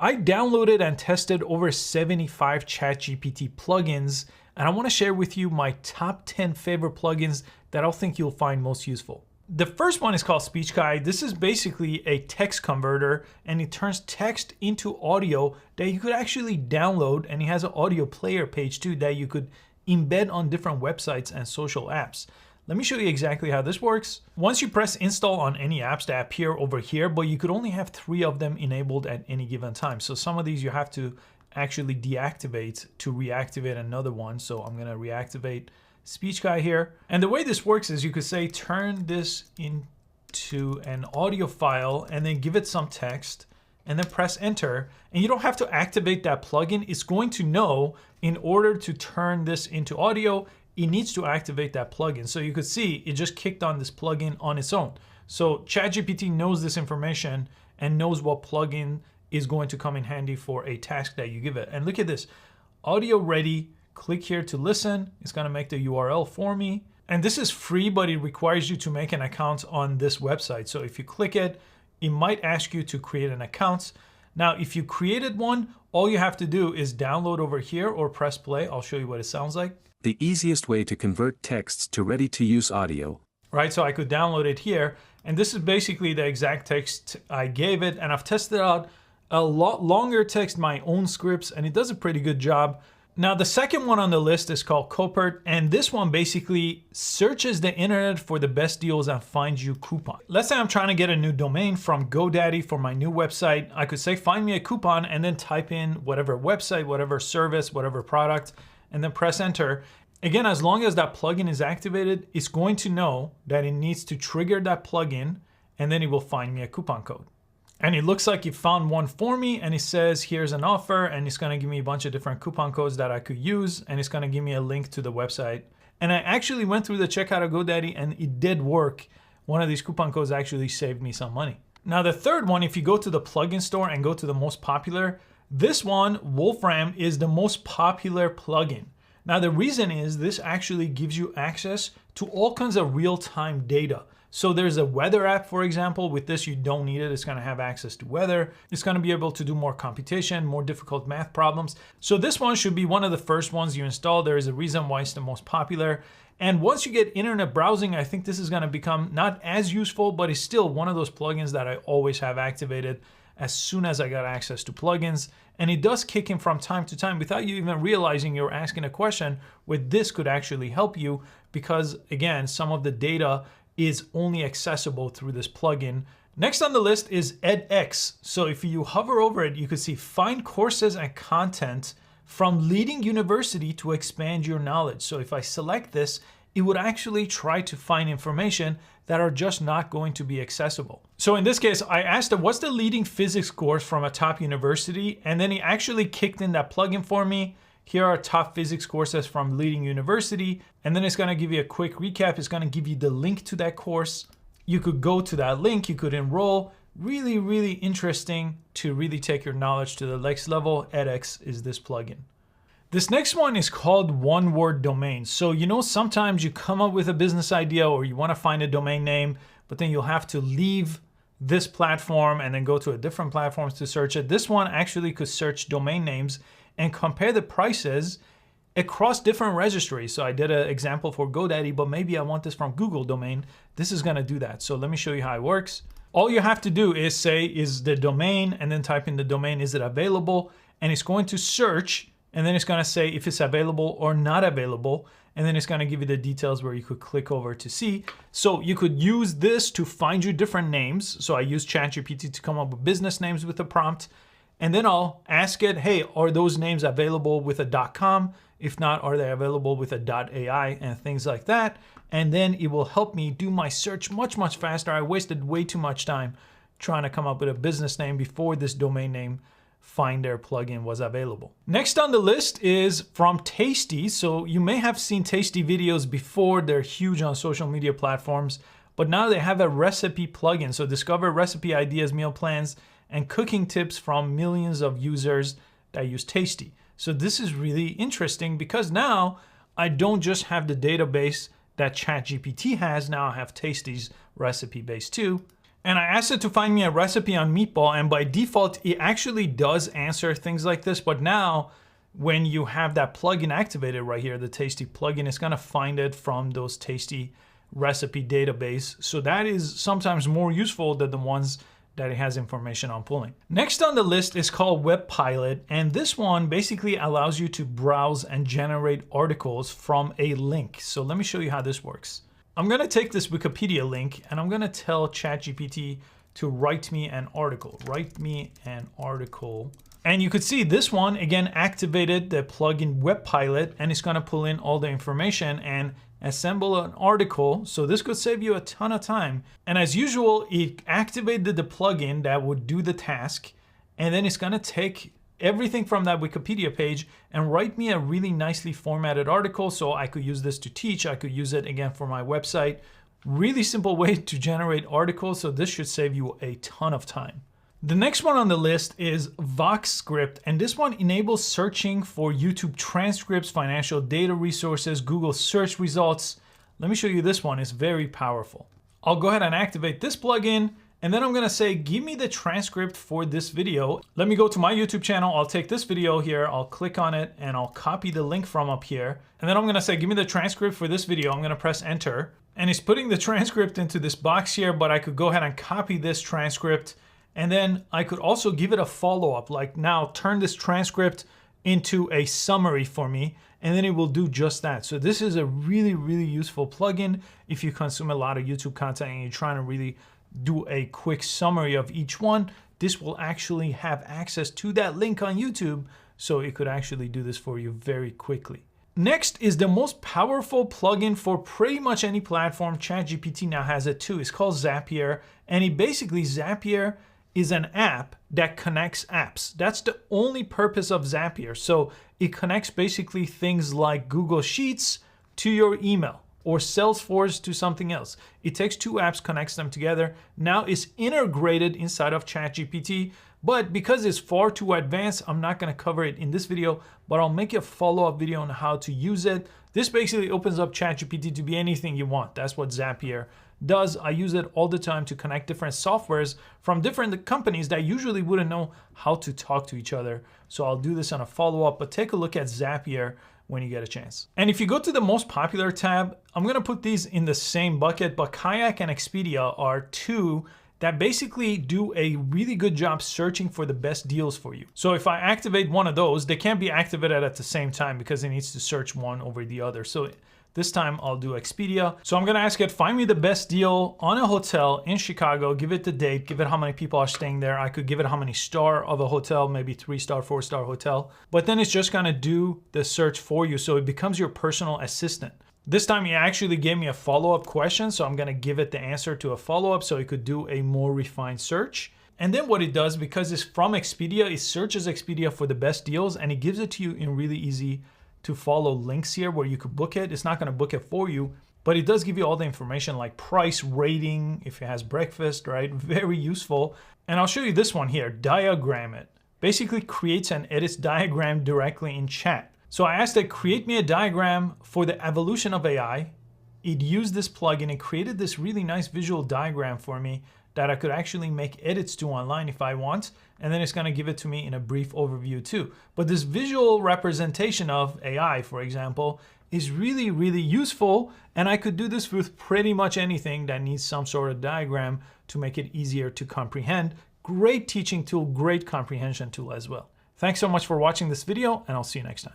I downloaded and tested over 75 ChatGPT plugins, and I want to share with you my top 10 favorite plugins that I think you'll find most useful. The first one is called Speech Guide. This is basically a text converter, and it turns text into audio that you could actually download, and it has an audio player page too that you could embed on different websites and social apps. Let me show you exactly how this works. Once you press install on any apps that appear over here, but you could only have 3 of them enabled at any given time. So some of these you have to actually deactivate to reactivate another one. So I'm gonna reactivate Speech Guide here. And the way this works is you could say, turn this into an audio file and then give it some text and then press enter. And you don't have to activate that plugin. It's going to know in order to turn this into audio, it needs to activate that plugin. So you could see it just kicked on this plugin on its own. So ChatGPT knows this information and knows what plugin is going to come in handy for a task that you give it. And look at this, audio ready, click here to listen. It's gonna make the URL for me. And this is free, but it requires you to make an account on this website. So if you click it, it might ask you to create an account. Now, if you created one, all you have to do is download over here or press play. I'll show you what it sounds like. The easiest way to convert texts to ready-to-use audio. Right, so I could download it here, and this is basically the exact text I gave it, and I've tested out a lot longer text, my own scripts, and it does a pretty good job. Now, the second one on the list is called Copert, and this one basically searches the internet for the best deals and finds you coupon. Let's say I'm trying to get a new domain from GoDaddy for my new website. I could say, find me a coupon, and then type in whatever website, whatever service, whatever product, and then press enter. Again, as long as that plugin is activated, it's going to know that it needs to trigger that plugin, and then it will find me a coupon code. And it looks like it found one for me, and it says, here's an offer, and it's gonna give me a bunch of different coupon codes that I could use, and it's gonna give me a link to the website. And I actually went through the checkout of GoDaddy, and it did work. One of these coupon codes actually saved me some money. Now, the third one, if you go to the plugin store and go to the most popular, this one, Wolfram, is the most popular plugin. Now, the reason is this actually gives you access to all kinds of real-time data. So there's a weather app, for example. With this, you don't need it. It's gonna have access to weather. It's gonna be able to do more computation, more difficult math problems. So this one should be one of the first ones you install. There is a reason why it's the most popular. And once you get internet browsing, I think this is gonna become not as useful, but it's still one of those plugins that I always have activated as soon as I got access to plugins. And it does kick in from time to time without you even realizing you're asking a question, where this could actually help you because, again, some of the data is only accessible through this plugin. Next on the list is edX. So if you hover over it, you can see find courses and content from leading university to expand your knowledge. So if I select this, it would actually try to find information that are just not going to be accessible. So in this case, I asked it, what's the leading physics course from a top university? And then he actually kicked in that plugin for me. Here are top physics courses from leading university. And then it's gonna give you a quick recap. It's gonna give you the link to that course. You could go to that link, you could enroll. Really, really interesting to really take your knowledge to the next level. edX is this plugin. This next one is called One Word Domain. So, you know, sometimes you come up with a business idea or you want to find a domain name, but then you'll have to leave this platform and then go to a different platform to search it. This one actually could search domain names and compare the prices across different registries. So I did an example for GoDaddy, but maybe I want this from Google domain. This is going to do that. So let me show you how it works. All you have to do is say, is the domain, and then type in the domain, is it available? And it's going to search, and then it's gonna say if it's available or not available, and then it's gonna give you the details where you could click over to see. So you could use this to find you different names. So I use ChatGPT to come up with business names with a prompt, and then I'll ask it, hey, are those names available with a .com? If not, are they available with a .ai and things like that? And then it will help me do my search much, much faster. I wasted way too much time trying to come up with a business name before this domain name Finder plugin was available. Next on the list is from Tasty. So you may have seen Tasty videos before. They're huge on social media platforms, but now they have a recipe plugin. So discover recipe ideas, meal plans, and cooking tips from millions of users that use Tasty. So this is really interesting because now I don't just have the database that ChatGPT has. Now I have Tasty's recipe base too. And I asked it to find me a recipe on meatball, and by default, it actually does answer things like this. But now, when you have that plugin activated right here, the Tasty plugin, it's gonna find it from those Tasty recipe database. So that is sometimes more useful than the ones that it has information on pulling. Next on the list is called Web Pilot, and this one basically allows you to browse and generate articles from a link. So let me show you how this works. I'm gonna take this Wikipedia link and I'm gonna tell ChatGPT to write me an article. Write me an article. And you could see this one, again, activated the plugin Web Pilot, and it's gonna pull in all the information and assemble an article. So this could save you a ton of time. And as usual, it activated the plugin that would do the task, and then it's gonna take everything from that Wikipedia page and write me a really nicely formatted article. So I could use this to teach. I could use it again for my website. Really simple way to generate articles. So this should save you a ton of time. The next one on the list is VoxScript, and this one enables searching for YouTube transcripts, financial data resources, Google search results. Let me show you this one. It's very powerful. I'll go ahead and activate this plugin, and then I'm gonna say, give me the transcript for this video. Let me go to my YouTube channel. I'll take this video here, I'll click on it, and I'll copy the link from up here. And then I'm gonna say, give me the transcript for this video. I'm gonna press enter. And it's putting the transcript into this box here, but I could go ahead and copy this transcript. And then I could also give it a follow-up, like now turn this transcript into a summary for me, and then it will do just that. So this is a really, really useful plugin if you consume a lot of YouTube content and you're trying to really do a quick summary of each one. This will actually have access to that link on YouTube, so it could actually do this for you very quickly. Next is the most powerful plugin for pretty much any platform. ChatGPT now has it too. It's called Zapier, and Zapier is an app that connects apps. That's the only purpose of Zapier. So it connects basically things like Google Sheets to your email or Salesforce to something else. It takes two apps, connects them together. Now it's integrated inside of ChatGPT, but because it's far too advanced, I'm not gonna cover it in this video, but I'll make a follow-up video on how to use it. This basically opens up ChatGPT to be anything you want. That's what Zapier does. I use it all the time to connect different softwares from different companies that usually wouldn't know how to talk to each other. So I'll do this on a follow-up, but take a look at Zapier when you get a chance. And if you go to the most popular tab, I'm gonna put these in the same bucket, but Kayak and Expedia are two that basically do a really good job searching for the best deals for you. So if I activate one of those, they can't be activated at the same time because it needs to search one over the other. So this time I'll do Expedia. So I'm gonna ask it, find me the best deal on a hotel in Chicago, give it the date, give it how many people are staying there. I could give it how many star of a hotel, maybe 3-star, 4-star hotel. But then it's just gonna do the search for you. So it becomes your personal assistant. This time it actually gave me a follow-up question. So I'm gonna give it the answer to a follow-up so it could do a more refined search. And then what it does, because it's from Expedia, it searches Expedia for the best deals and it gives it to you in really easy to follow links here where you could book it. It's not gonna book it for you, but it does give you all the information like price, rating, if it has breakfast, right? Very useful. And I'll show you this one here, diagram it. Basically creates and edits diagram directly in chat. So I asked it, create me a diagram for the evolution of AI. It used this plugin and created this really nice visual diagram for me that I could actually make edits to online if I want. And then it's gonna give it to me in a brief overview too. But this visual representation of AI, for example, is really, really useful. And I could do this with pretty much anything that needs some sort of diagram to make it easier to comprehend. Great teaching tool, great comprehension tool as well. Thanks so much for watching this video, and I'll see you next time.